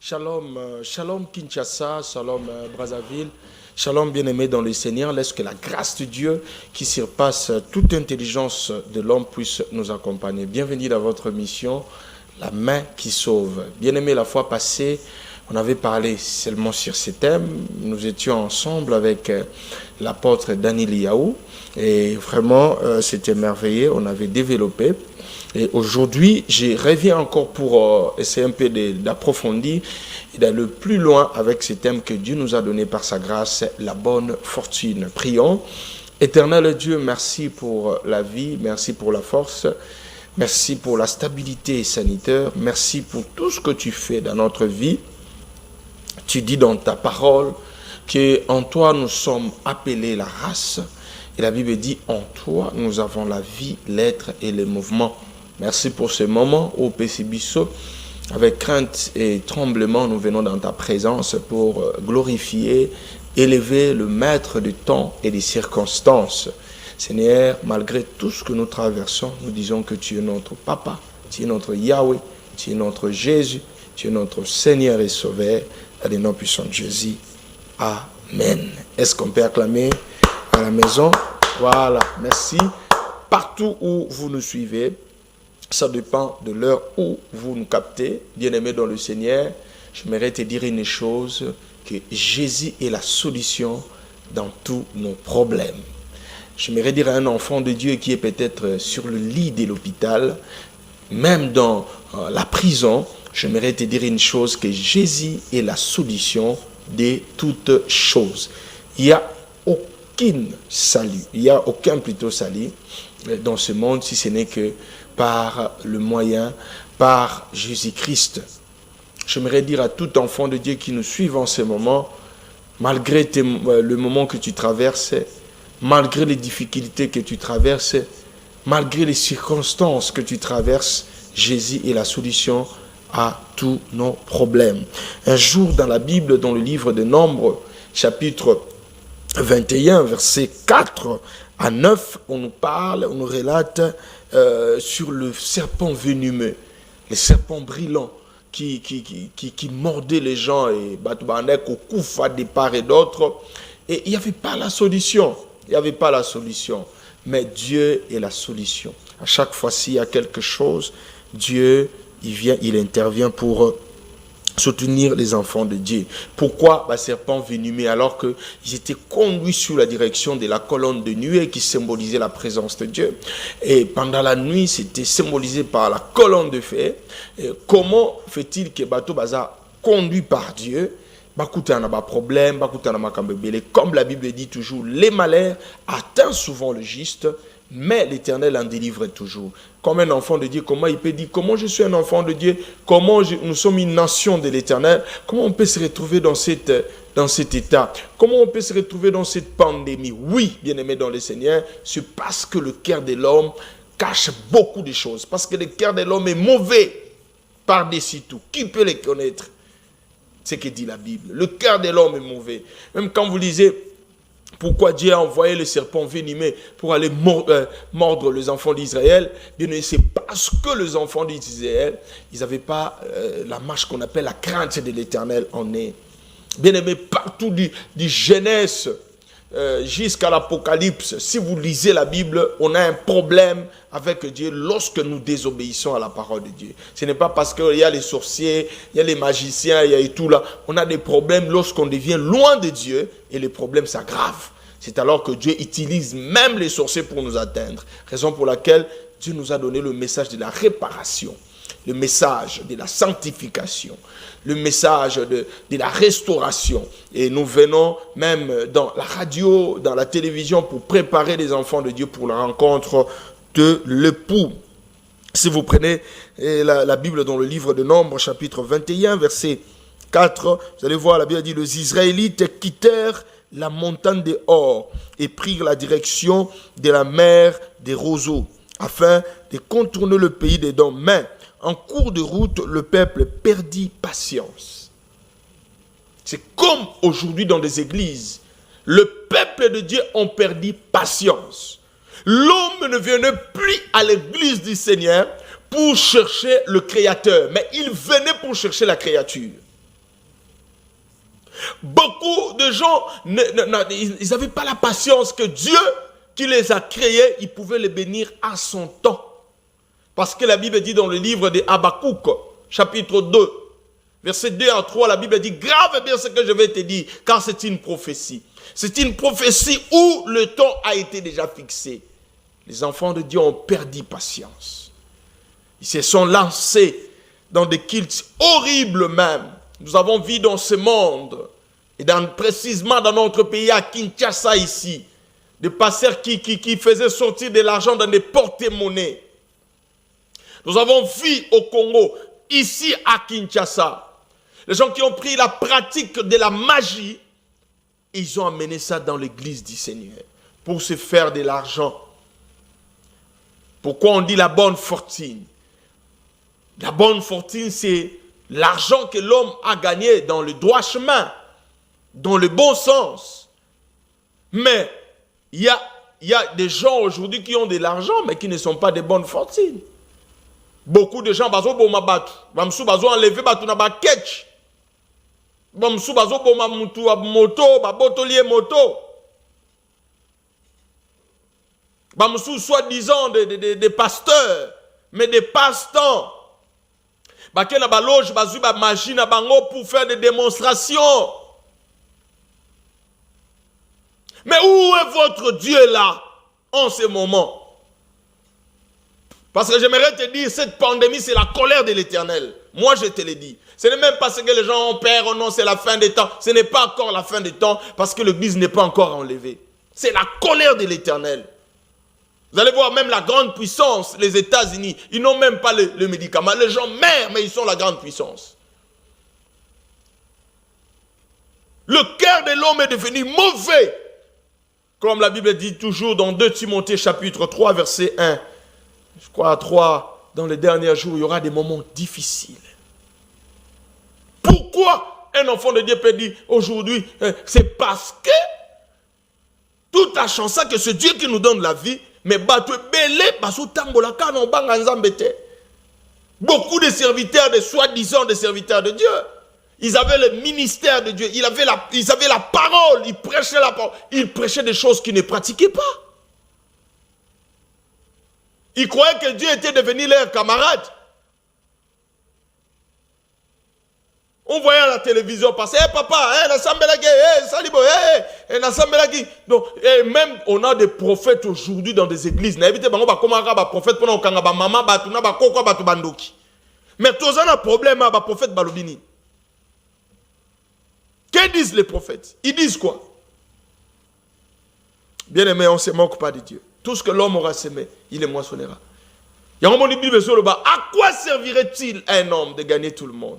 Shalom, shalom Kinshasa, shalom Brazzaville, shalom bien-aimés dans le Seigneur. Laisse que la grâce de Dieu qui surpasse toute intelligence de l'homme puisse nous accompagner. Bienvenue dans votre mission, la main qui sauve. Bien-aimés, la fois passée, on avait parlé seulement sur ces thèmes. Nous étions ensemble avec l'apôtre Daniel Yaou et vraiment c'était merveilleux, on avait développé. Et aujourd'hui, je reviens encore pour essayer un peu d'approfondir et d'aller plus loin avec ce thème que Dieu nous a donné par sa grâce, la bonne fortune. Prions. Éternel Dieu, merci pour la vie, merci pour la force, merci pour la stabilité sanitaire, merci pour tout ce que tu fais dans notre vie. Tu dis dans ta parole qu'en toi nous sommes appelés la race. Et la Bible dit, en toi nous avons la vie, l'être et le mouvement. Merci pour ce moment, ô Pécibisso. Avec crainte et tremblement, nous venons dans ta présence pour glorifier, élever le maître du temps et des circonstances. Seigneur, malgré tout ce que nous traversons, nous disons que tu es notre Papa, tu es notre Yahweh, tu es notre Jésus, tu es notre Seigneur et Sauveur. Dans le nom puissant de Jésus. Amen. Est-ce qu'on peut acclamer à la maison? Voilà, merci. Partout où vous nous suivez, ça dépend de l'heure où vous nous captez. Bien-aimé dans le Seigneur, j'aimerais te dire une chose, que Jésus est la solution dans tous nos problèmes. J'aimerais dire à un enfant de Dieu qui est peut-être sur le lit de l'hôpital, même dans la prison, j'aimerais te dire une chose, que Jésus est la solution de toutes choses. Il n'y a aucun salut, il n'y a aucun plutôt salut dans ce monde si ce n'est que par le moyen, par Jésus-Christ. J'aimerais dire à tout enfant de Dieu qui nous suit en ce moment, malgré le moment que tu traverses, malgré les difficultés que tu traverses, malgré les circonstances que tu traverses, Jésus est la solution à tous nos problèmes. Un jour dans la Bible, dans le livre de Nombres, chapitre 21, versets 4 à 9, on nous parle, on nous relate sur le serpent venimeux, le serpent brillant qui mordait les gens et au koufa de part et d'autre. Et il n'y avait pas la solution. Il n'y avait pas la solution. Mais Dieu est la solution. À chaque fois, s'il y a quelque chose, Dieu, il intervient pour soutenir les enfants de Dieu. Pourquoi le serpent venimeux alors qu'ils étaient conduits sous la direction de la colonne de nuée qui symbolisait la présence de Dieu. Et pendant la nuit, c'était symbolisé par la colonne de feu. Et comment fait-il que bateau baza conduit par Dieu? Comme la Bible dit toujours, les malheurs atteignent souvent le juste, mais l'Éternel en délivre toujours. Comme un enfant de Dieu, comment il peut dire, comment je suis un enfant de Dieu, nous sommes une nation de l'Éternel, comment on peut se retrouver dans cet état, comment on peut se retrouver dans cette pandémie? Oui, bien-aimé dans le Seigneur, c'est parce que le cœur de l'homme cache beaucoup de choses, parce que le cœur de l'homme est mauvais par-dessus tout. Qui peut les connaître? C'est ce que dit la Bible. Le cœur de l'homme est mauvais. Même quand vous lisez pourquoi Dieu a envoyé le serpent venimeux pour aller mordre les enfants d'Israël, bien c'est parce que les enfants d'Israël, ils n'avaient pas la marche qu'on appelle la crainte de l'Éternel en eux. Bien aimé, partout du Genèse jusqu'à l'Apocalypse, si vous lisez la Bible, on a un problème avec Dieu lorsque nous désobéissons à la parole de Dieu. Ce n'est pas parce qu'il y a les sorciers, il y a les magiciens, il y a tout là. On a des problèmes lorsqu'on devient loin de Dieu et les problèmes s'aggravent. C'est alors que Dieu utilise même les sorciers pour nous atteindre. Raison pour laquelle Dieu nous a donné le message de la réparation, le message de la sanctification, le message de la restauration. Et nous venons même dans la radio, dans la télévision pour préparer les enfants de Dieu pour la rencontre de l'époux. Si vous prenez la Bible dans le livre de Nombres, chapitre 21, verset 4, vous allez voir, la Bible dit, les Israélites quittèrent la montagne de Hor et prirent la direction de la mer des roseaux, afin de contourner le pays d'Édom. Mais en cours de route, le peuple perdit patience. C'est comme aujourd'hui dans des églises. Le peuple de Dieu a perdu patience. L'homme ne venait plus à l'église du Seigneur pour chercher le Créateur, mais il venait pour chercher la créature. Beaucoup de gens, ils n'avaient pas la patience que Dieu, qui les a créés, il pouvait les bénir à son temps. Parce que la Bible dit dans le livre de Habakkuk, chapitre 2, verset 2 à 3, la Bible dit, grave bien ce que je vais te dire, car c'est une prophétie. C'est une prophétie où le temps a été déjà fixé. Les enfants de Dieu ont perdu patience. Ils se sont lancés dans des cultes horribles même. Nous avons vu dans ce monde, et précisément dans notre pays, à Kinshasa ici, des pasteurs qui faisaient sortir de l'argent dans des porte-monnaies. Nous avons vu au Congo, ici à Kinshasa, les gens qui ont pris la pratique de la magie, ils ont amené ça dans l'église du Seigneur pour se faire de l'argent. Pourquoi on dit la bonne fortune? La bonne fortune, c'est l'argent que l'homme a gagné dans le droit chemin, dans le bon sens. Mais il y a des gens aujourd'hui qui ont de l'argent, mais qui ne sont pas de bonne fortune. Beaucoup de gens, bazo boma batu, bamsou bazo enlever batu na ba ketch. Bamsou bazo boma mutu moto, baboto lié moto. Bamsou soi-disant des pasteurs, mais des passe-temps. Baké na ba loge, bazu ba magie na bango pour faire des démonstrations. Mais où est votre Dieu là, en ce moment? Parce que j'aimerais te dire, cette pandémie, c'est la colère de l'Éternel. Moi, je te l'ai dit. Ce n'est même pas ce que les gens ont peur, oh non, c'est la fin des temps. Ce n'est pas encore la fin des temps, parce que l'Église n'est pas encore enlevée. C'est la colère de l'Éternel. Vous allez voir, même la grande puissance, les États-Unis, ils n'ont même pas le médicament. Les gens meurent, mais ils sont la grande puissance. Le cœur de l'homme est devenu mauvais. Comme la Bible dit toujours dans 2 Timothée chapitre 3, verset 1. Je crois à 3, dans les derniers jours, il y aura des moments difficiles. Pourquoi un enfant de Dieu peut dire aujourd'hui, c'est parce que tout a changé que c'est Dieu qui nous donne la vie, mais beaucoup de serviteurs, de soi-disant des serviteurs de Dieu, ils avaient le ministère de Dieu, ils avaient la parole, ils prêchaient la parole, ils prêchaient des choses qu'ils ne pratiquaient pas. Ils croyaient que Dieu était devenu leur camarade. On voyait à la télévision passer, hey, papa, donc, et même on a des prophètes aujourd'hui dans des églises. Mais tous un problème, prophète balobini. Que disent les prophètes? Ils disent quoi? Bien aimé, on ne se moque pas de Dieu. Tout ce que l'homme aura semé, il le moissonnera. À quoi servirait-il à un homme de gagner tout le monde?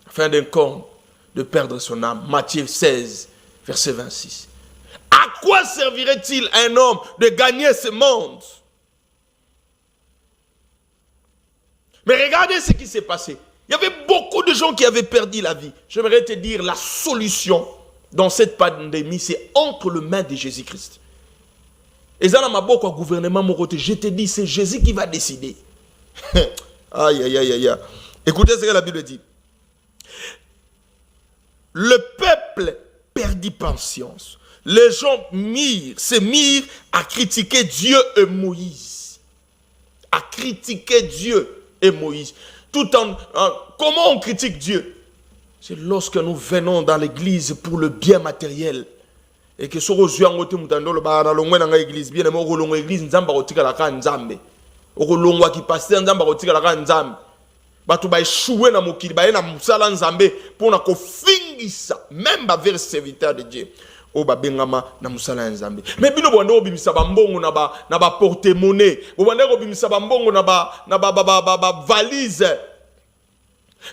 Afin d'un corps de perdre son âme. Matthieu 16, verset 26. À quoi servirait-il à un homme de gagner ce monde? Mais regardez ce qui s'est passé. Il y avait beaucoup de gens qui avaient perdu la vie. J'aimerais te dire, la solution dans cette pandémie, c'est entre les mains de Jésus-Christ. Et ça, au gouvernement, je te dis, c'est Jésus qui va décider. Aïe, aïe, aïe, aïe. Écoutez ce que la Bible dit. Le peuple perdit patience. Les gens se mirent à critiquer Dieu et Moïse. À critiquer Dieu et Moïse. Comment on critique Dieu? C'est lorsque nous venons dans l'église pour le bien matériel. Et que ce soit en l'église, bien aimé, l'église, nzamba rotika la ka nzambe. Okolongwa ki pasteur nzamba rotika la ka nzambe. Batu ba échouer na mokili ba na musala nzambe pour na ko fingisa même ba vers serviteur de Dieu. O ba bengama na musala nzambe. Mais bino bwando obimisa ba mbongo na ba porte-monnaie. Bwando obimisa ba mbongo na ba valise.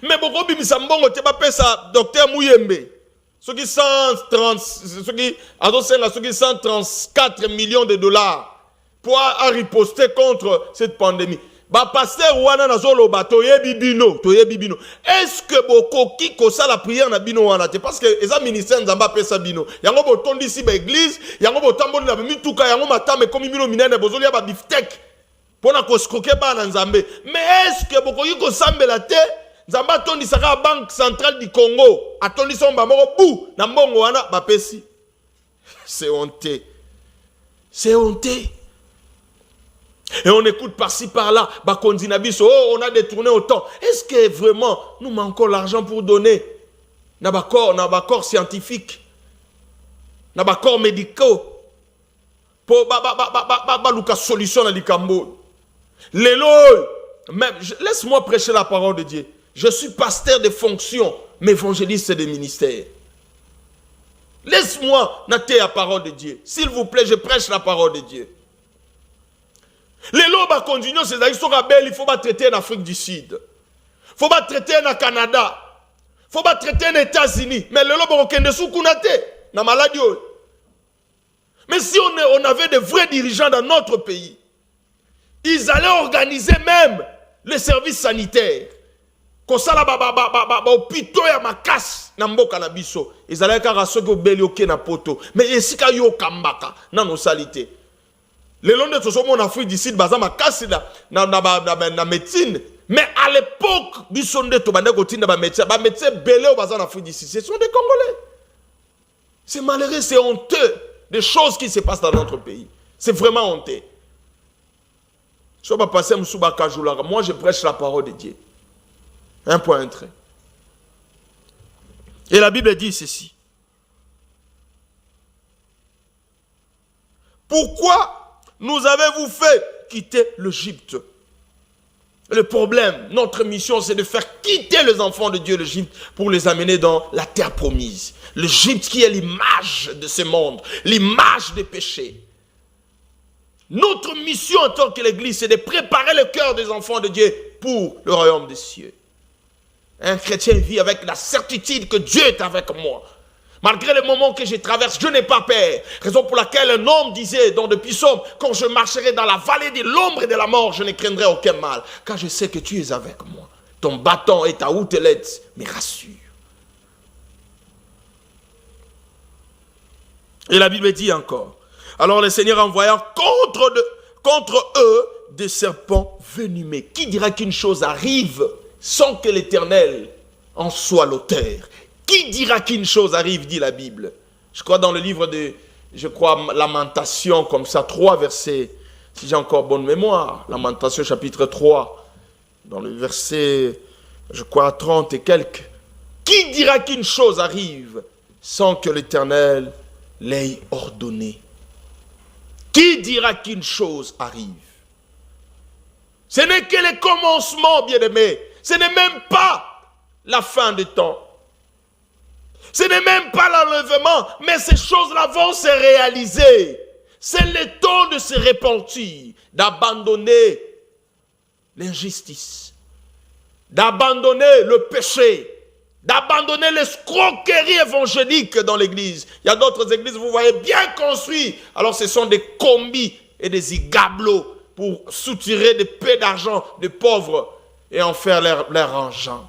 Mais boko obimisa mbongo te ba pesa docteur Muyembe. Ceux qui 134 millions de dollars pour riposter contre cette pandémie. Ba pasteur wana na zolo ba toyebi bino. Est-ce que boko ki kosa la prière na bino wana te parce que eza ministère nzamba pesa bino. Yango botondi si ba église, yango botamboni na mituka yango matame komi bino minene bozoli ba biftek. Pona ko skroke ba na nzambe. Mais est-ce que boko ki kosambela te Nzamba tondi saka Banque centrale du Congo. Atondi son bamoro bou. Na mbongo wana bapesi. C'est honteux. C'est honteux. Et on écoute par-ci, par-là, oh, on a détourné autant. Est-ce que vraiment, nous manquons l'argent pour donner? N'a pas corps scientifique, n'a pas corps médicaux. Pour la solution à l'Ikambo. Laisse-moi prêcher la parole de Dieu. Je suis pasteur de fonction, mais évangéliste de ministère. Laisse-moi noter la parole de Dieu. S'il vous plaît, je prêche la parole de Dieu. Les lobes à continuer, c'est d'ailleurs il faut pas traiter en Afrique du Sud. Il faut pas traiter en Canada. Il faut pas traiter en États-Unis. Mais les lobes au Kendesu Kunate, na maladie. Mais si on avait de vrais dirigeants dans notre pays, ils allaient organiser même les services sanitaires. Comme ça, hôpitaux ya makas na mboka na biso. Ils allaient car ceux qui beli oké na poto. Mais ici ka yo kambaka na nos salités. Les longs de ce en Afrique d'ici, baza makas na médecine. Mais à l'époque, bisonde to bande kotinda ba médecin belé au bazar en Afrique d'ici. Ce sont des Congolais. C'est malheureux, c'est honteux des choses qui se passent dans notre pays. C'est vraiment honteux. Moi, je prêche la parole de Dieu. Un point, un trait. Et la Bible dit ceci. Pourquoi nous avez-vous fait quitter l'Égypte? Le problème, notre mission, c'est de faire quitter les enfants de Dieu l'Égypte pour les amener dans la terre promise. L'Égypte qui est l'image de ce monde, l'image des péchés. Notre mission en tant que l'Église, c'est de préparer le cœur des enfants de Dieu pour le royaume des cieux. Un chrétien vit avec la certitude que Dieu est avec moi. Malgré les moments que je traverse, je n'ai pas peur. Raison pour laquelle un homme disait dans le psaume, quand je marcherai dans la vallée de l'ombre et de la mort, je ne craindrai aucun mal. Car je sais que tu es avec moi. Ton bâton et ta houtellette me rassurent. Et la Bible dit encore, alors le Seigneur envoya contre eux des serpents venimeux. Qui dira qu'une chose arrive sans que l'Éternel en soit l'auteur? Qui dira qu'une chose arrive, dit la Bible? Je crois dans le livre de, Lamentation, comme ça, 3 versets, si j'ai encore bonne mémoire. Lamentation chapitre 3, dans le verset, 30 et quelques. Qui dira qu'une chose arrive sans que l'Éternel l'ait ordonné? Qui dira qu'une chose arrive? Ce n'est que le commencement, bien-aimé. Ce n'est même pas la fin du temps. Ce n'est même pas l'enlèvement, mais ces choses-là vont se réaliser. C'est le temps de se repentir, d'abandonner l'injustice, d'abandonner le péché, d'abandonner l'escroquerie évangélique dans l'église. Il y a d'autres églises, vous voyez, bien construites. Alors ce sont des combis et des igablos pour soutirer des peu d'argent des pauvres et en faire leur argent.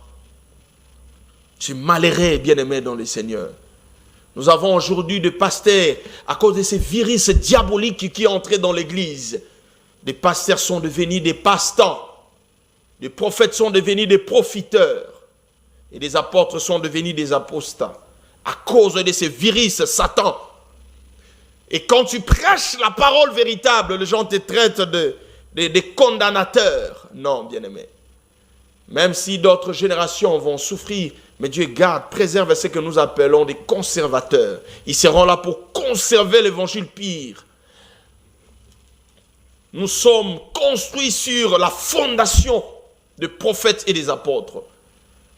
Je suis malheureux, bien-aimé dans le Seigneur. Nous avons aujourd'hui des pasteurs, à cause de ces virus diaboliques qui entrent dans l'église. Des pasteurs sont devenus des pastants. Les prophètes sont devenus des profiteurs. Et les apôtres sont devenus des apostats. À cause de ces virus, Satan. Et quand tu prêches la parole véritable, les gens te traitent de condamnateurs. Non, bien-aimé. Même si d'autres générations vont souffrir, mais Dieu garde, préserve ce que nous appelons des conservateurs. Ils seront là pour conserver l'évangile pire. Nous sommes construits sur la fondation des prophètes et des apôtres.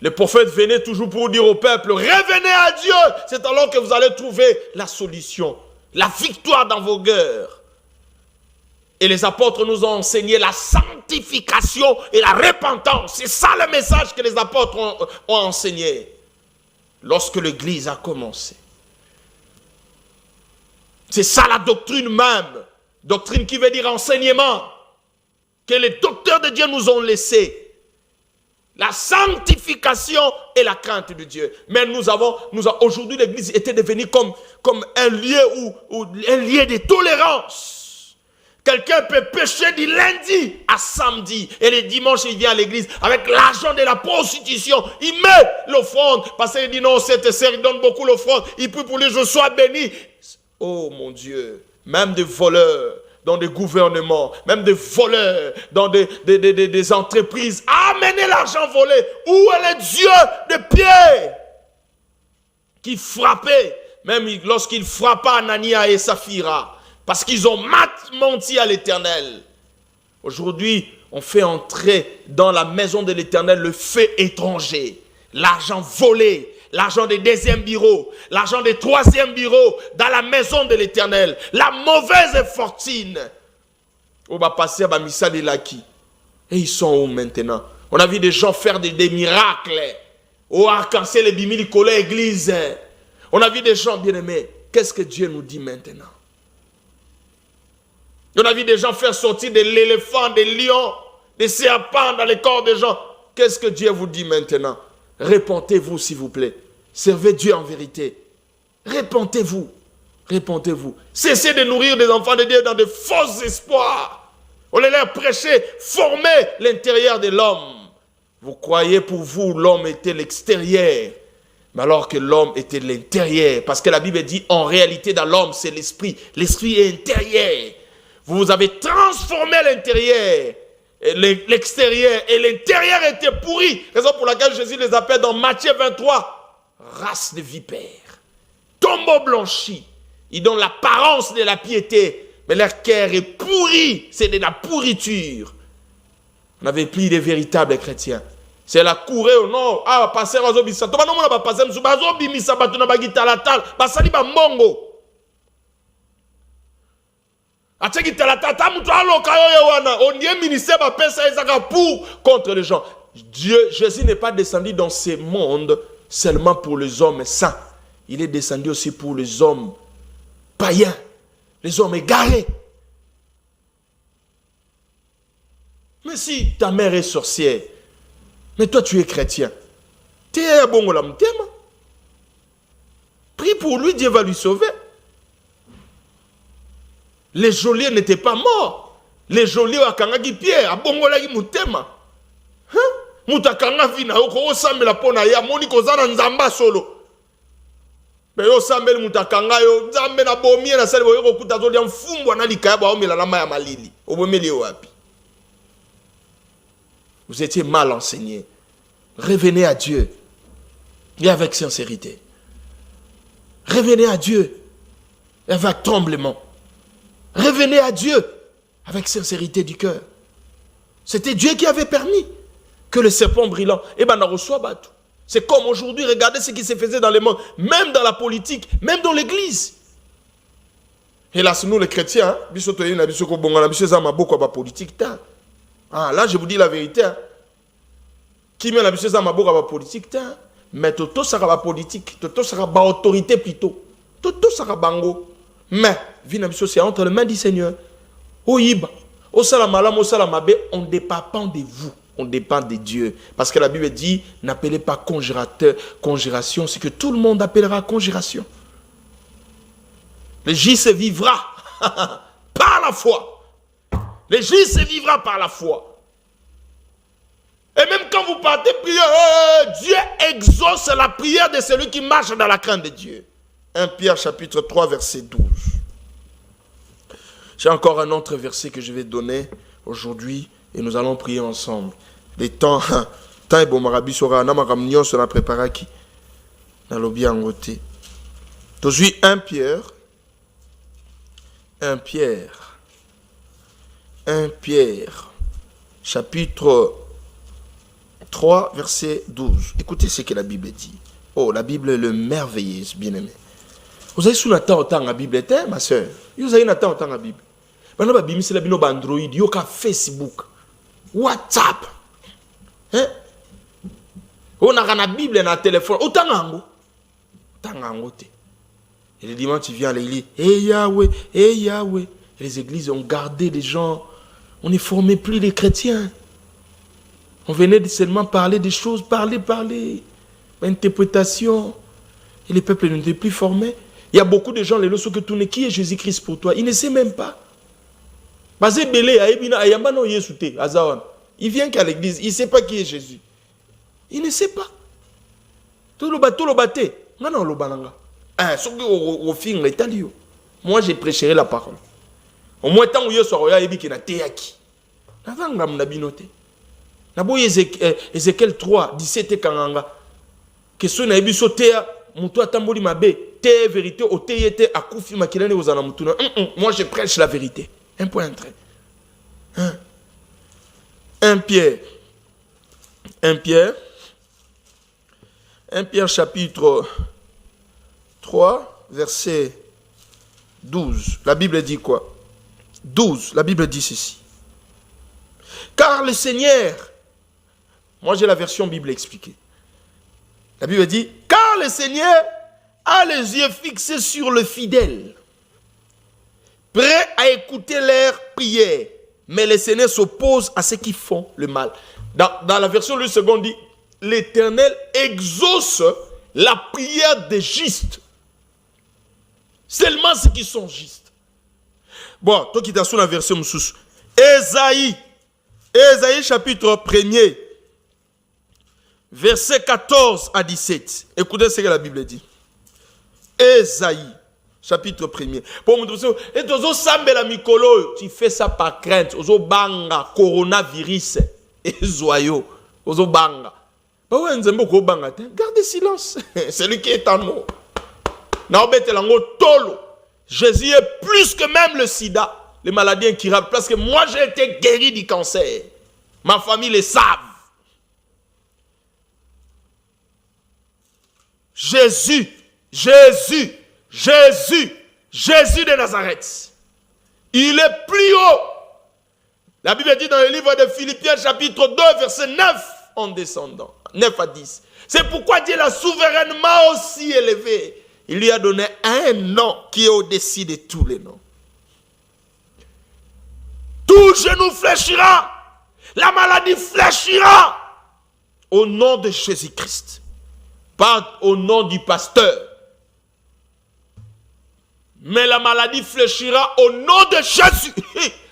Les prophètes venaient toujours pour dire au peuple, revenez à Dieu. C'est alors que vous allez trouver la solution, la victoire dans vos cœurs. Et les apôtres nous ont enseigné la sanctification et la repentance. C'est ça le message que les apôtres ont enseigné lorsque l'Église a commencé. C'est ça la doctrine même. Doctrine qui veut dire enseignement. Que les docteurs de Dieu nous ont laissé. La sanctification et la crainte de Dieu. Mais aujourd'hui l'Église était devenue comme un lieu un lieu de tolérance. Quelqu'un peut pécher du lundi à samedi. Et le dimanche, il vient à l'église avec l'argent de la prostitution. Il met l'offrande. Parce qu'il dit non, cette sœur, il donne beaucoup l'offrande. Il prie pour lui, je sois béni. Oh mon Dieu. Même des voleurs dans des gouvernements, même des voleurs dans des entreprises. Amenez l'argent volé. Où est le Dieu de Pierre qui frappait, même lorsqu'il frappa Anania et Saphira? Parce qu'ils ont menti à l'Éternel. Aujourd'hui, on fait entrer dans la maison de l'Éternel le feu étranger. L'argent volé, l'argent des deuxièmes bureaux, l'argent des troisièmes bureaux dans la maison de l'Éternel. La mauvaise fortune. On va passer à Missa de Laki. Et ils sont où maintenant? On a vu des gens faire des miracles. Au arc-en-ciel et bimili collé église. On a vu des gens bien-aimés. Qu'est-ce que Dieu nous dit maintenant? On a vu des gens faire sortir de l'éléphant, des lions, des serpents dans les corps des gens. Qu'est-ce que Dieu vous dit maintenant? Répentez-vous, s'il vous plaît. Servez Dieu en vérité. Répentez-vous. Répentez-vous. Cessez de nourrir des enfants de Dieu dans de faux espoirs. On les laisse prêcher, former l'intérieur de l'homme. Vous croyez pour vous, l'homme était l'extérieur. Mais alors que l'homme était l'intérieur. Parce que la Bible dit, en réalité, dans l'homme, c'est l'esprit. L'esprit est intérieur. Vous avez transformé l'intérieur, l'extérieur, et l'intérieur était pourri. Raison pour laquelle Jésus les appelle dans Matthieu 23, race de vipères, tombeau blanchi. Ils donnent l'apparence de la piété, mais leur cœur est pourri, c'est de la pourriture. On n'avait plus de véritables chrétiens. C'est la courée au nord. Ah, passer à Zobisa. Tout le monde va passer à Zobimisa, Batuna Bagita Latal, Basali Bamongo. On y est ministère pour contre les gens. Dieu, Jésus n'est pas descendu dans ce monde seulement pour les hommes saints. Il est descendu aussi pour les hommes païens, les hommes égarés. Mais si ta mère est sorcière, mais toi tu es chrétien, tu es un bon homme, prie pour lui, Dieu va lui sauver. Les geôliers n'étaient pas morts. Les geôliers à Kangagi Pierre, à Bongolagi Mutema. Mutakanga vina, oko osambela pona ya moni kozana nzamba solo. Mais yo sambela mutakanga yo nzambe na bomie na sele boyo kuta zo dia mfumbwa na likaya ba omela na maya malili. Obomeli wapi? Vous étiez mal enseigné. Revenez à Dieu. Et avec sincérité. Revenez à Dieu. Et avec tremblement. Revenez à Dieu avec sincérité du cœur. C'était Dieu qui avait permis que le serpent brillant, reçoit bateau. C'est comme aujourd'hui, regardez ce qui se faisait dans le monde, même dans la politique, même dans l'église. Hélas, nous les chrétiens, là je vous dis la vérité. Qui met la politique, mais toto sera la politique, toto sera la autorité plutôt. Toto sera bango. Mais, c'est entre les mains du Seigneur. Oïba, au salamalam, au salamabe, on ne dépend pas de vous, on dépend de Dieu. Parce que la Bible dit, n'appelez pas conjuration, c'est que tout le monde appellera conjuration. Le juste se vivra par la foi. Le juste se vivra par la foi. Et même quand vous partez prier, Dieu exauce la prière de celui qui marche dans la crainte de Dieu. 1 Pierre chapitre 3 verset 12. J'ai encore un autre verset que je vais donner aujourd'hui et nous allons prier ensemble. Les temps est bon, marabi sera namaramnion sur la préparaki. Dans le bien côté. Aujourd'hui 1 Pierre 1 Pierre chapitre 3 verset 12. Écoutez ce que la Bible dit. Oh, la Bible est le merveilleuse, bien-aimé. Vous avez sous la temps autant la Bible, ma soeur. Vous avez une temps autant la Bible. Maintenant, la Bible, c'est la Bible Android, il y a Facebook, WhatsApp. Hein? On a la Bible dans le téléphone. Autant en haut. Et le dimanche, tu viens à l'église. Yahweh. Et les églises ont gardé les gens. On ne formait plus les chrétiens. On venait seulement parler des choses, parler. Interprétation. Et les peuples n'étaient plus formés. Il y a beaucoup de gens, les lois que tu n'es qui est Jésus-Christ pour toi. Ils ne savent même pas. Parce que Belé, il vient qu'à l'église, il ne sait pas qui est Jésus. Il ne sait pas. Tout le bâté. Non, le balanga. Moi, j'ai prêché la parole. Au moins, tant que je suis là, il y a théaki. Ézéchiel 3, 17 et Kanganga. Que ce n'est pas sauté, Moutoua Tamboli Mabé, té vérité, au té, à Koufi Makilane aux Anamutuna. Moi, je prêche la vérité. Un point entré. 1 Pierre. 1 Pierre chapitre 3, verset 12. La Bible dit quoi? 12. La Bible dit ceci. Car le Seigneur, moi j'ai la version Bible expliquée. La Bible dit, car le Seigneur a les yeux fixés sur le fidèle, prêt à écouter leurs prières, mais le Seigneur s'oppose à ceux qui font le mal. Dans la version le second dit, l'Éternel exauce la prière des justes. Seulement ceux qui sont justes. Bon, toi qui t'as sur la version Moussous. Ésaïe chapitre 1er, verset 14 à 17. Écoutez ce que la Bible dit. Ésaïe, chapitre 1er. Pour me dire, et tu fais ça par crainte. Ozo banga, coronavirus, et zoyo. Ozo banga. Gardez silence. C'est lui qui est en nous. Jésus est plus que même le sida. Les maladies incurables. Parce que moi, j'ai été guéri du cancer. Ma famille le savent. Jésus de Nazareth. Il est plus haut. La Bible dit dans le livre de Philippiens, chapitre 2, verset 9, en descendant. 9 à 10. C'est pourquoi Dieu l'a souverainement aussi élevé. Il lui a donné un nom qui est au-dessus de tous les noms. Tout genou fléchira. La maladie fléchira. Au nom de Jésus-Christ. Pas au nom du pasteur. Mais la maladie fléchira au nom de Jésus.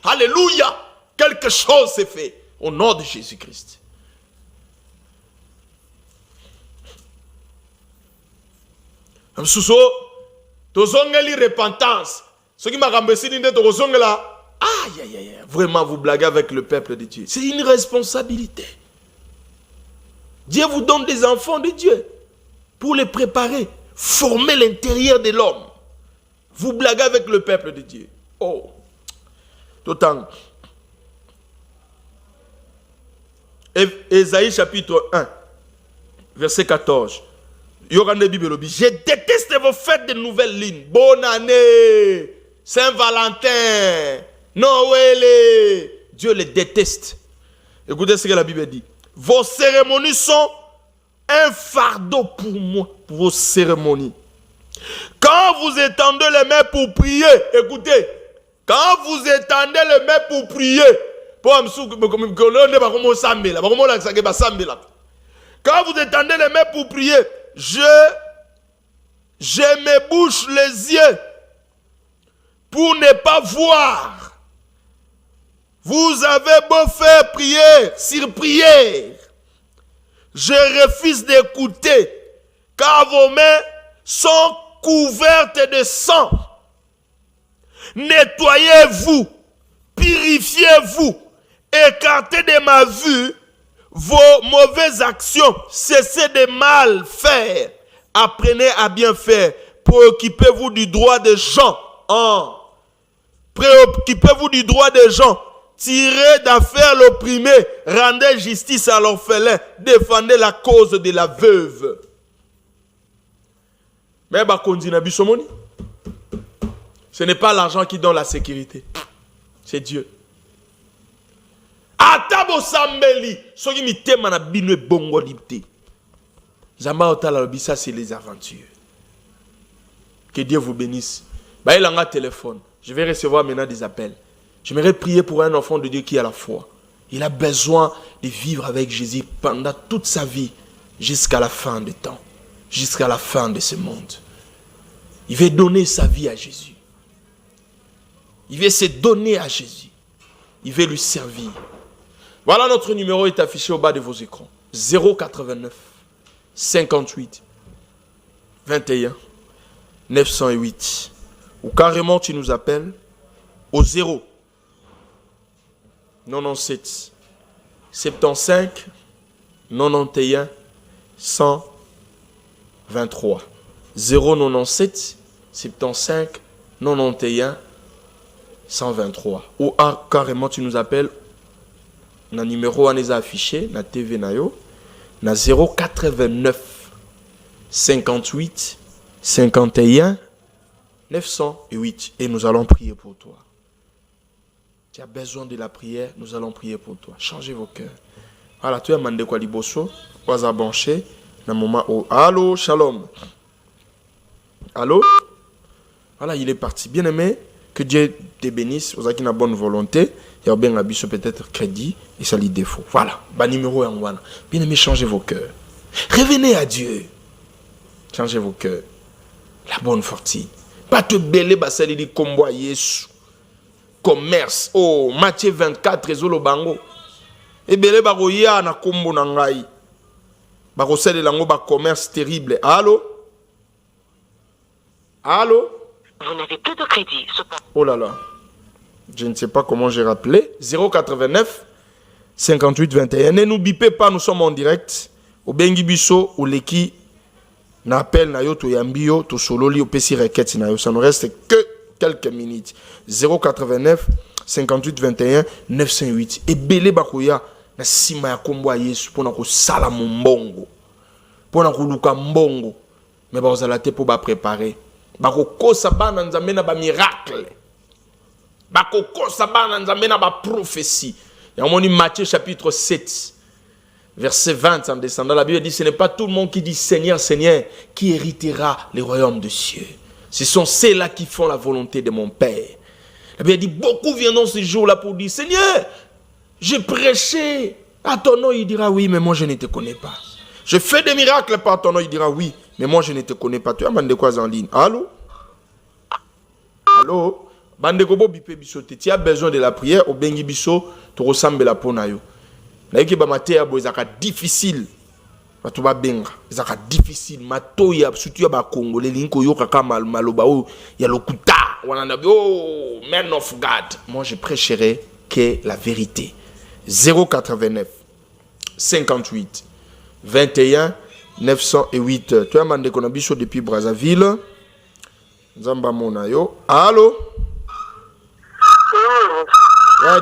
Alléluia. Quelque chose s'est fait. Au nom de Jésus-Christ. Amsuso, tozongeli repentance. Ce qui m'a remboursé d'inde tozongela. Aïe. Vraiment, vous blaguez avec le peuple de Dieu. C'est une responsabilité. Dieu vous donne des enfants de Dieu pour les préparer, former l'intérieur de l'homme. Vous blaguez avec le peuple de Dieu. Oh, d'autant. Ésaïe chapitre 1, verset 14. Je déteste vos fêtes de nouvelles lunes. Bonne année, Saint-Valentin, Noël. Dieu les déteste. Écoutez ce que la Bible dit. Vos cérémonies sont un fardeau pour moi, pour vos cérémonies. Quand vous étendez les mains pour prier, écoutez, quand vous étendez les mains pour prier, quand vous étendez les mains pour prier, je me bouche les yeux pour ne pas voir. Vous avez beau faire prière sur prière, je refuse d'écouter, car vos mains sont couvertes de sang. Nettoyez-vous, purifiez-vous, écartez de ma vue vos mauvaises actions, cessez de mal faire, apprenez à bien faire, préoccupez-vous du droit des gens. Préoccupez-vous du droit des gens, tirez d'affaire l'opprimé, rendez justice à l'orphelin, défendez la cause de la veuve. Mais ce n'est pas l'argent qui donne la sécurité, c'est Dieu. Atabo sambeli, soki mitema na bino bongo libté. Zamba otala lobi, ça c'est les aventures. Que Dieu vous bénisse. Bah il a un téléphone. Je vais recevoir maintenant des appels. J'aimerais prier pour un enfant de Dieu qui a la foi. Il a besoin de vivre avec Jésus pendant toute sa vie, jusqu'à la fin des temps, jusqu'à la fin de ce monde. Il veut donner sa vie à Jésus. Il veut se donner à Jésus. il veut lui servir. Voilà, notre numéro est affiché au bas de vos écrans. 089 58 21 908. Ou carrément tu nous appelles au 0 97 75 91 123. 097 75 91 123. Ou carrément tu nous appelles na numéro on les a affiché na TV nayo na 089 58 51 908 et nous allons prier pour toi. Tu as besoin de la prière, nous allons prier pour toi. Changez vos cœurs. Voilà, tu as demandé quoi liboso, pas à brancher dans moment où allô, shalom. Allô? Voilà, il est parti. Bien aimé, que Dieu te bénisse. Vous avez une bonne volonté. Il y a bien abusé peut-être crédit et ça lui défaut. Voilà, bas numéro 1. Bien aimé, changez vos cœurs. Revenez à Dieu. Changez vos cœurs. La bonne fortune. Pas te belé, bah ça dit combo Yesu. Commerce. Oh, Matthieu 24, Ezolo Bango. Et belé bah roya na combo nangai. Bah rosel lango bah commerce terrible. Allô? Allô? Vous n'avez plus de crédit. Oh là là. Je ne sais pas comment j'ai rappelé. 089 58 21. Ne nous bipez pas, nous sommes en direct. Au Bengi Bisso, au Leki, n'appel na yo to yambio, to sololi, au Pessi requête na yo. Ça nous reste que quelques minutes. 089 58 21 908. Et Belé Bakoya, na sima ya kombo ya Yesu, pour na ko sala mbongo. Pour na ko luka mbongo. Mais ba ozalate pour ba préparer. Bako kosa bana nzambe na ba miracle. Bako kosa bana nzambe na ba prophétie. Et on dit Matthieu chapitre 7 verset 20 en descendant, la Bible dit ce n'est pas tout le monde qui dit Seigneur, Seigneur qui héritera les royaumes de cieux. Ce sont ceux-là qui font la volonté de mon Père. La Bible dit beaucoup viendront ce jour-là pour dire Seigneur, j'ai prêché à ton nom, il dira oui, mais moi je ne te connais pas. Je fais des miracles par ton nom, il dira oui, mais moi je ne te connais pas. Tu as demandé quoi en ligne? Allô? Allô? Tu as besoin de la prière au Bengi Bisso, tu ressembles la ponayo. Naiki ba matéya bo ezaka difficile. Batu ba benga, ezaka difficile. Matoya surtout ba Congolais linko yoka kama maloba o ya lokuta. Wana oh man of God. Moi je prêcherai que la vérité. 089 58 21 908. Tu as mandé qu'on a biso depuis Brazzaville. Nzamba monayo. Allô?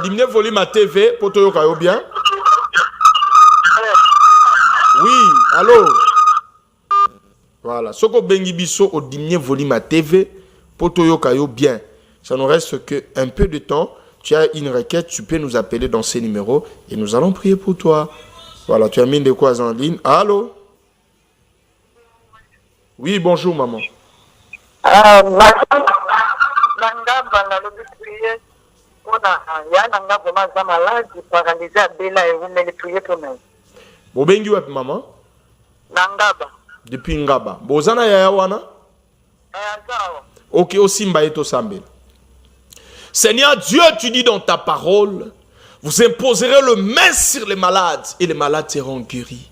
Diminuez le volume à TV pour te yoka bien. Oui, allô? Voilà. Soko bengi biso au diminuer volume à TV pour te yoka bien. Ça nous reste que un peu de temps. Tu as une requête, tu peux nous appeler dans ces numéros et nous allons prier pour toi. Voilà, tu as mis de quoi en ligne. Allô? Oui, bonjour maman. Bobengi wapi maman? Nangaba. Depuis Ngaba. Bozana ya wana? Ok, aussi mbaeto sambela. Seigneur Dieu, tu dis dans ta parole, vous imposerez le main sur les malades et les malades seront guéris.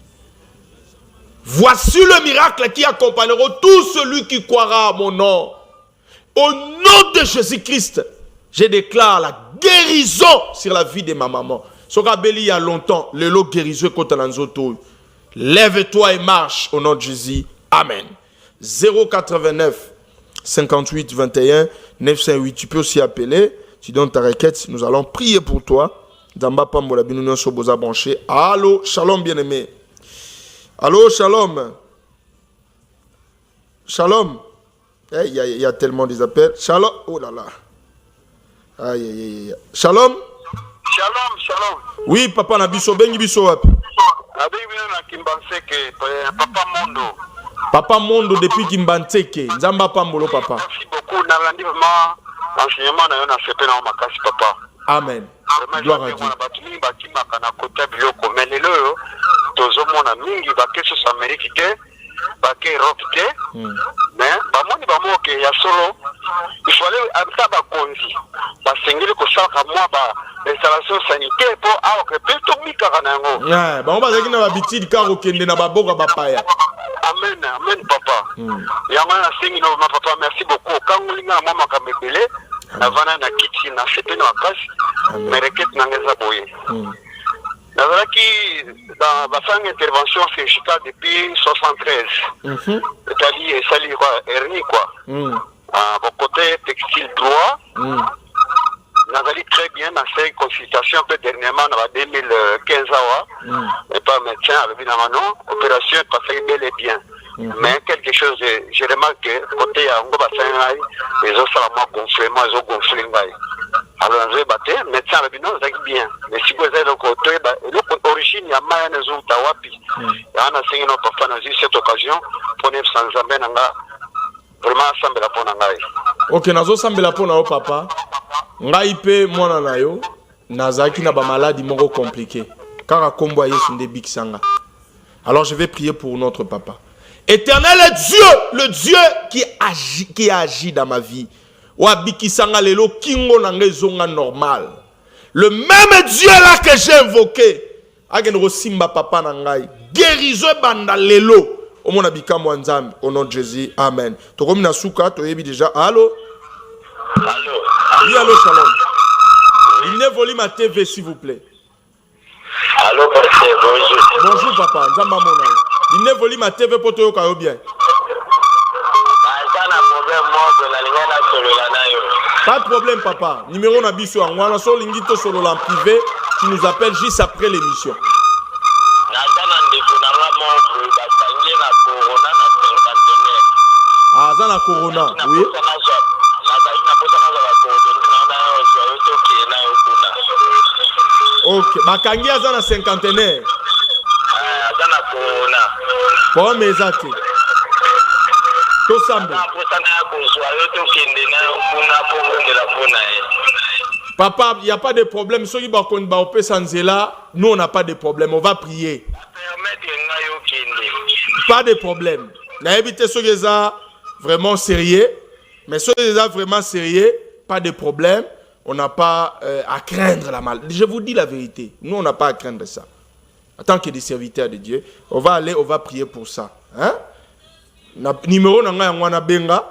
Voici le miracle qui accompagnera tout celui qui croira à mon nom. Au nom de Jésus-Christ, je déclare la guérison sur la vie de ma maman. Sokabeli il y a longtemps, le lot guériseux contre l'anzoto. Lève-toi et marche au nom de Jésus. Amen. 089 58 21 908. Tu peux aussi appeler. Tu donnes ta requête. Nous allons prier pour toi. Damba Pambola Binounon Soboza branché. Allô, shalom bien-aimé. Allô, shalom. Shalom. Il y a tellement des appels. Shalom. Oh là là. Aïe, aïe, aïe. Shalom. Shalom, shalom. Oui, papa na biso bengi biso wapi? Papa Mondo. Papa Mondo depuis Kimbanseke. Nzamba Pambolo papa. Merci beaucoup. Nalandi vraiment enseignement na yo na sepe na makasi papa. Amen. Gloire à Dieu. Batuni bakimaka na kota biloko menelo yo tozomona mingi bakeso Amerique ke bake Europe ke mais bamoni bamo ke ya solo il fallait abta ba konzi ba sengeli ko saka moi ba installation sanitaire pour avoir que tout mika kana ngo ouais ba on bazaki na babitidi ka kokende na baboka bapaya. Amen, amen papa. Yango na sengi no ma papa, merci beaucoup. Quand on linga mama kamebele, na vana na kiti na sepe na kasi, mereket na ngeza boye. Na voilà qui dans basang intervention chirurgicale depuis 73. C'est-à-dire sali quoi, hernie quoi. Bon côté textile droit. N'a très bien dans ces consultations que dernièrement dans 2015 et pas médecin avec non opération passée bel et bien. Mais quelque chose je remarque que côté à Ngoba Sangai les os ça m'a gonflé moi ils ont gonflé ngai. Alors on va battre médecin avec non ça bien mais si vous êtes le côté l'origine ya maya nezo tawapi. Ya na singi no papa na cette occasion prenez sans jamais nanga vraiment sambela pona ngai. OK nazo sambela pona o papa. Ngai pe mwana na yo nazaki na ba maladie moko compliqué kaka kombo Yesu nde bikisanga. Alors je vais prier pour notre papa. Éternel Dieu, le Dieu qui agit dans ma vie. Wa bikisanga lelo kingo na ngezonga normal. Le même Dieu là que j'ai invoqué. Agenro simba papa na ngai. Guérison banda lelo. Omona bikamo nzambe au nom de Jésus. Amen. To komi na suka to yebi déjà. Allô? Allô. Oui, allô, shalom. Diminuez volume à TV, s'il vous plaît. Allô, bonjour. Bonjour, papa. Nzamba mona. Diminuez volume à TV pour te faire bien. Pas de problème, papa. Numéro na biso en wana so lingito solo en privé. Tu nous appelles juste après l'émission. Ah, ça la corona, oui. Ok, bakangi aza na cinquantenaire. Aza na corona. Pour mes actes. Tout semble. Papa, il n'y a pas de problème. Ceux qui vont sans là, nous on n'a pas de problème. On va prier. Pas de problème. On a évité ceux qui sont vraiment sérieux. Mais ceux qui sont vraiment sérieux, pas de problème. On n'a pas à craindre la maladie. Je vous dis la vérité. Nous, on n'a pas à craindre ça. En tant que des serviteurs de Dieu, on va aller, on va prier pour ça. Hein? Numéro nanga ngwana benga.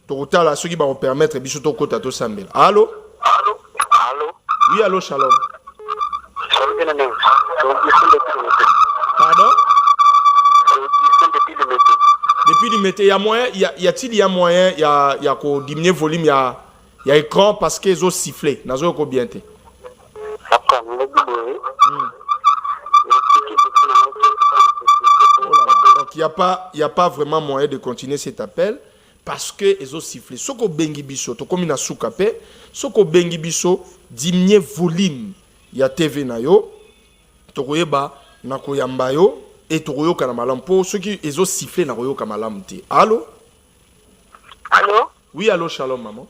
Tokotala ceux qui vont permettre bisoto kota to sambela. Allô? Allô? Allô? Oui, allô, shalom. Pardon? Depuis le métier, il y a moyen, y a-t-il moyen, il y a qu'on diminue le volume, il y a écran parce qu'ils ont sifflé. Nazo ko bien te. Donc il y a pas vraiment moyen de continuer cet appel parce que ils ont sifflé. Soko bengi biso, to comme na soukape, soko bengi biso diminue volume. Il y a TV na yo, to koyeba na koyamba yo et to koyoka na malamu po ceux qui ils ont sifflé na koyoka malamu te. Allô? Allô? Oui, allô, shalom maman.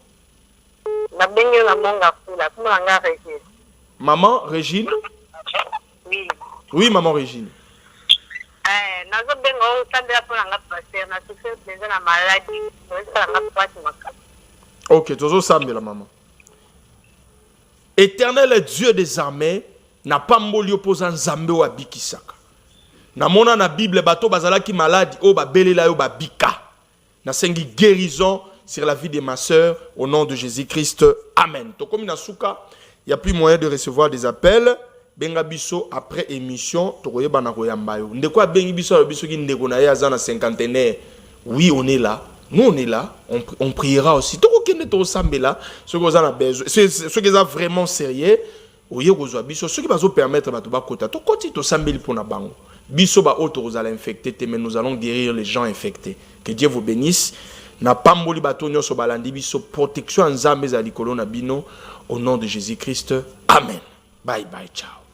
Maman Régine? Oui. Oui, maman Régine. Ok, toujours ça, la maman. Éternel Dieu des armées, n'a pas mboli opposant Zambé ou Abikisaka. Na mona na Bible, bato bazala ki malade, o ba belela yo ba bika. Na sengi guérison sur la vie de ma soeur, au nom de Jésus-Christ. Amen. Donc, comme il n'y a plus moyen de recevoir des appels. Benga biso après émission, tokoye banakoyamba yo. Ndekwa bengi biso biso ki ndeko na ya zana cinquantenaire. Oui, on est là. Nous on est là. On priera aussi. Toko kende to sambela, ceux qui ont besoin, ceux qui sont vraiment sérieux, oye kozwa biso, ceux qui bazo permettre bato ba kota. To koti to sambeli pona bango. Biso ba auto kozala infecté, mais nous allons guérir les gens infectés. Que Dieu vous bénisse. Na pamboli bato nyonso balandi biso protection nzambe za likolo na bino au nom de Jésus-Christ. Amen. Bye bye, ciao.